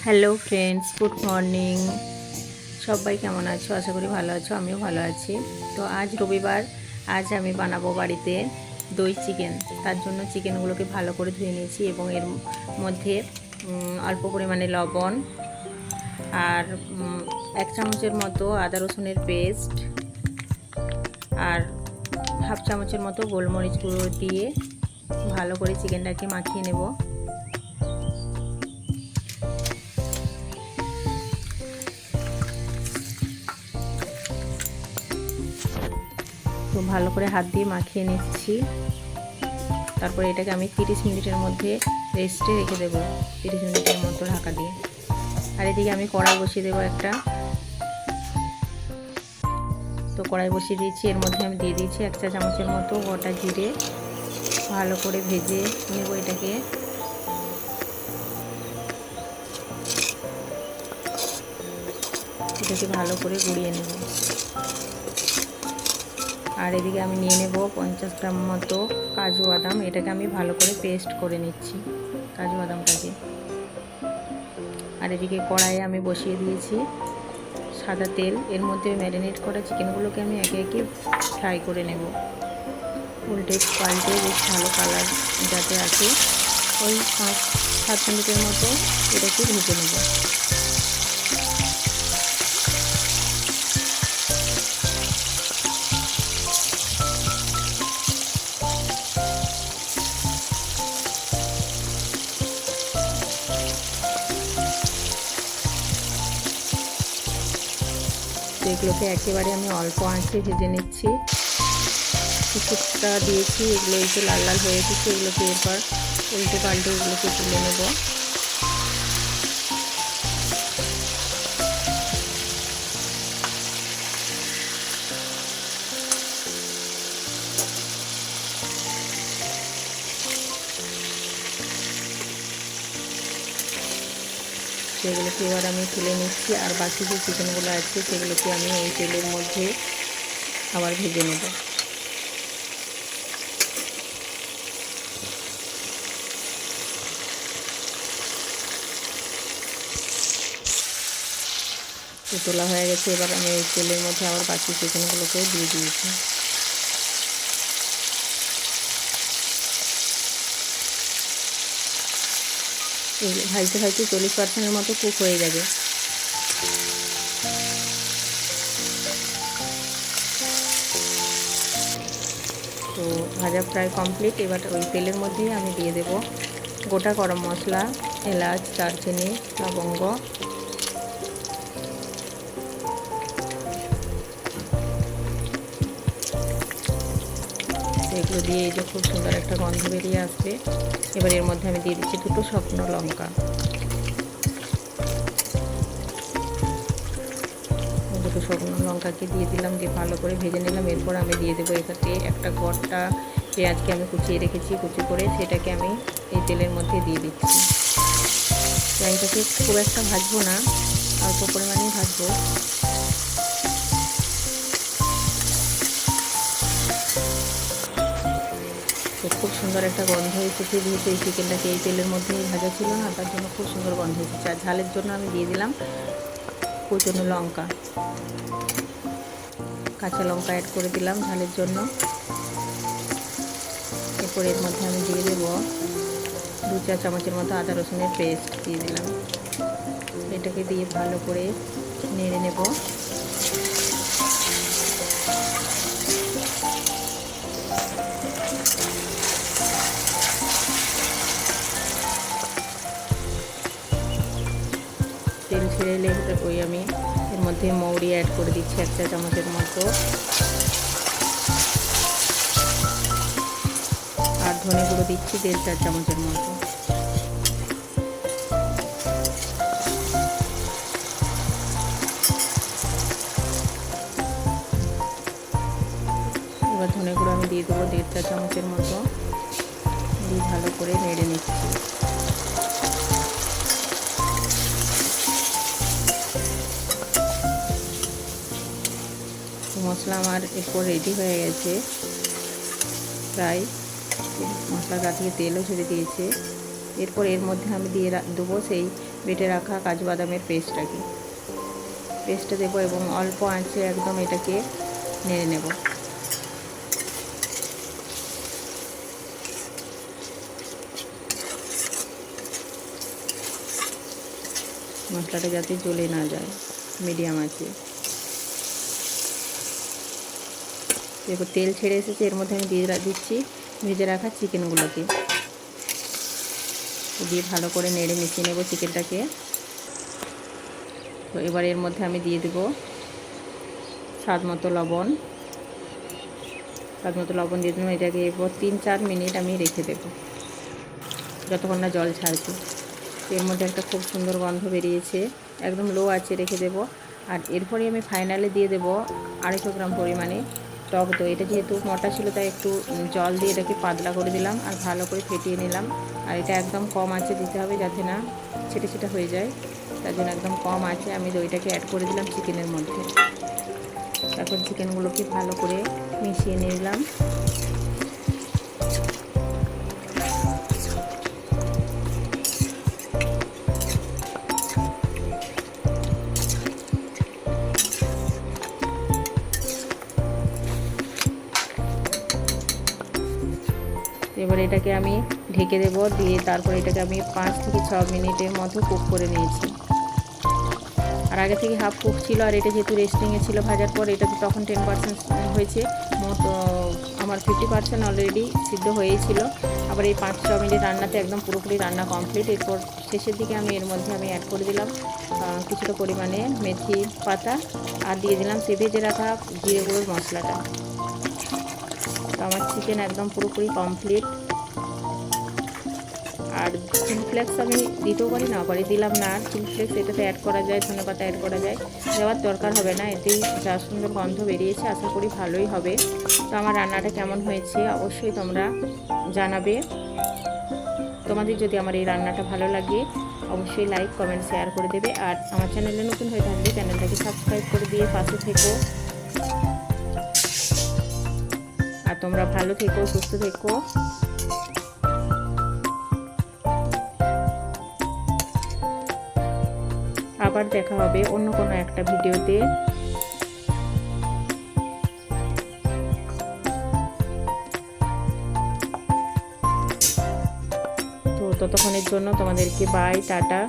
Hello friends, good morning. সবাই কেমন আছো? আশা করি ভালো আছো, আমিও ভালো আছি। তো আজ রবিবার, আজ আমি বানাবো বাড়িতে দই চিকেন। তার জন্য চিকেনগুলোকে ভালো করে ধুয়ে নিয়েছি এবং এর মধ্যে অল্প পরিমাণে লবণ আর 1 চামচের মতো আদা রসুনের পেস্ট আর হাফ চামচের মতো গোলমরিচ গুঁড়ো দিয়ে ভালো করে চিকেনটাকে মাখিয়ে নেব। তো ভালো করে হাত দিয়ে মাখিয়ে নিচ্ছি। তারপরে এটাকে আমি 30 মিনিটের মধ্যে রেস্টে রেখে দেবো, 30 মিনিটের মতো ঢাকা দিয়ে। আর এদিকে আমি কড়াই বসিয়ে দেবো একটা। তো কড়াই বসিয়ে দিয়েছি, এর মধ্যে আমি দিয়ে দিয়েছি 1 চা চামচের মতো গোটা জিরে। ভালো করে ভেজে নেব এটাকে। এটাকে ভালো করে গুঁড়িয়ে নেব। আর এদিকে আমি নিয়ে নেব 50 গ্রাম মতো কাজু বাদাম। এটাকে আমি ভালো করে পেস্ট করে নিচ্ছি, কাজু বাদামটাকে। আর এদিকে কড়াইয়ে আমি বসিয়ে দিয়েছি সাদা তেল। এর মধ্যে ম্যারিনেট করা চিকেনগুলোকে আমি একে একে ফ্রাই করে নেব, উল্টে পাল্টে বেশ ভালো কালার যাতে আসে। ওই 5-7 মিনিটের মতো এটাকে ভেজে নেব। এগুলোকে একেবারে আমি অল্প আঁচে ভেজে নিচ্ছি। কিছুটা দিয়েছি, এগুলো একটু লাল লাল হয়ে এসেছে। এগুলোকে এরপর উল্টে পাল্টে এগুলোকে তুলে নেব। সেগুলোকে এবার আমি তুলে নিচ্ছি। আর বাকি যে চিকেনগুলো আছে সেগুলোকে আমি এই তেলের মধ্যে আবার ভেজে নেব। তোলা হয়ে গেছে। এবার আমি এই তেলের মধ্যে আবার বাকি চিকেনগুলোকেও দিয়ে দিয়েছি। ভাজতে ভাজতে 40% মতো কুক হয়ে যাবে। তো ভাজা প্রায় কমপ্লিট। এবার ওই তেলের মধ্যেই আমি দিয়ে দেব গোটা গরম মশলা, এলাচ, দারচিনি, লবঙ্গ, এগুলো দিয়ে এই যে খুব সুন্দর একটা গন্ধ বেরিয়ে আসবে। এবার এর মধ্যে আমি দিয়ে দিচ্ছি 2 শুকনো লঙ্কা। 2 শুকনো লঙ্কাকে দিয়ে দিলাম, দিয়ে ভালো করে ভেজে নিলাম। এরপর আমি দিয়ে দেবো এটাতে একটা গোটা পেঁয়াজকে আমি কুচিয়ে রেখেছি, কুচি করে সেটাকে আমি এই তেলের মধ্যে দিয়ে দিচ্ছি। পেঁয়াজটাকে খুব একটা ভাজবো না, অল্প পরিমাণেই ভাজবো। তো খুব সুন্দর একটা গন্ধ এসেছে, যেহেতু এই চিকেনটাকে এই তেলের মধ্যেই ভাজা ছিল না, তার জন্য খুব সুন্দর গন্ধ এসেছে। আর ঝালের জন্য আমি দিয়ে দিলাম কুচনো লঙ্কা, কাঁচা লঙ্কা অ্যাড করে দিলাম ঝালের জন্য। এরপর এর মধ্যে আমি দিয়ে দেবো 2 চা চামচের মতো আদা রসুনের পেস্ট দিয়ে দিলাম। এটাকে দিয়ে ভালো করে নেড়ে নেব। তেল ছেড়ে এলে ওই আমি এর মধ্যে মৌরি অ্যাড করে দিচ্ছি 1 চা চামচের মতো, আর ধনে গুঁড়ো দিচ্ছি 1.5 চা চামচের মতো। এবার ধনে গুঁড়ো আমি দিয়ে দেবো 1.5 চা চামচের মতো, দিয়ে ভালো করে নেড়ে নিচ্ছি। মশলা আমার এরপর রেডি হয়ে গেছে প্রায়। মশলা গা থেকে তেলও ছেড়ে দিয়েছে। এরপর এর মধ্যে আমি দিয়ে দেবো সেই বেটে রাখা কাজু বাদামের পেস্টটা দেবো এবং অল্প আঁচে একদম এটাকে নেড়ে নেব। মশলাটা যাতে জ্বলে না যায়, মিডিয়াম আছে। দেখো তেল ছেড়ে এসেছে, এর মধ্যে আমি দিচ্ছি ভেজে রাখা চিকেনগুলোকে, দিয়ে ভালো করে নেড়ে মিশিয়ে নেব চিকেনটাকে। তো এবার এর মধ্যে আমি দিয়ে দেব স্বাদ মতো লবণ দিয়ে দিলাম। এটাকে এরপর 3-4 মিনিট আমি রেখে দেব, যতক্ষণ না জল ছাড়ছে। এর মধ্যে একটা খুব সুন্দর গন্ধ বেরিয়েছে, একদম লো আঁচে রেখে দেব। আর এরপরে আমি ফাইনালে দিয়ে দেব 250 গ্রাম পরিমাণে টক দই। এটা যেহেতু মোটা ছিল তাই একটু জল দিয়ে এটাকে পাতলা করে দিলাম আর ভালো করে ফেটিয়ে নিলাম। আর এটা একদম কম আঁচে দিতে হবে যাতে না ছিটে হয়ে যায়, তার জন্য একদম কম আঁচে আমি দইটাকে অ্যাড করে দিলাম চিকেনের মধ্যে। তারপর চিকেনগুলোকে ভালো করে মিশিয়ে নিলাম। এবার এটাকে আমি ঢেকে দেবো, দিয়ে তারপর এটাকে আমি 5 থেকে 6 মিনিটের মতো কুক করে নিয়েছি। আর আগে থেকে হাফ কুক ছিল, আর এটা যেহেতু রেস্টিংয়ে ছিল ভাজার পর, এটাতে তখন 10% হয়েছে, মোট আমার 50% অলরেডি সিদ্ধ হয়েই ছিল। আবার এই 5-6 মিনিট রান্নাতে একদম পুরোপুরি রান্না কমপ্লিট। এরপর শেষের দিকে আমি এর মধ্যে অ্যাড করে দিলাম কিছুটা পরিমাণে মেথি পাতা, আর দিয়ে দিলাম সে ভেজে রাখা জিরে গুঁড়োর মশলাটা। তো আমার চিকেন একদম পুরোপুরি কমপ্লিট। আর চিলি ফ্লেক্স আমি দিতেও পারি না পারি, দিলাম না। আর চিলি ফ্লেক্স এটাতে অ্যাড করা যায়, ধনেপাতা অ্যাড করা যায়, দেওয়ার দরকার হবে না। এতেই যা সুন্দর গন্ধ বেরিয়েছে, আশা করি ভালোই হবে। তো আমার রান্নাটা কেমন হয়েছে অবশ্যই তোমরা জানাবে। তোমাদের যদি আমার এই রান্নাটা ভালো লাগে অবশ্যই লাইক কমেন্ট শেয়ার করে দেবে। আর আমার চ্যানেলে নতুন হয়ে থাকলে চ্যানেলটাকে সাবস্ক্রাইব করে দিয়ে পাশে থেকো। আর তোমরা ভালো থেকো, সুস্থ থেকো। আবার দেখা হবে অন্য কোনো একটা ভিডিওতে। তো ততক্ষণের জন্য তোমাদেরকে বাই, টাটা।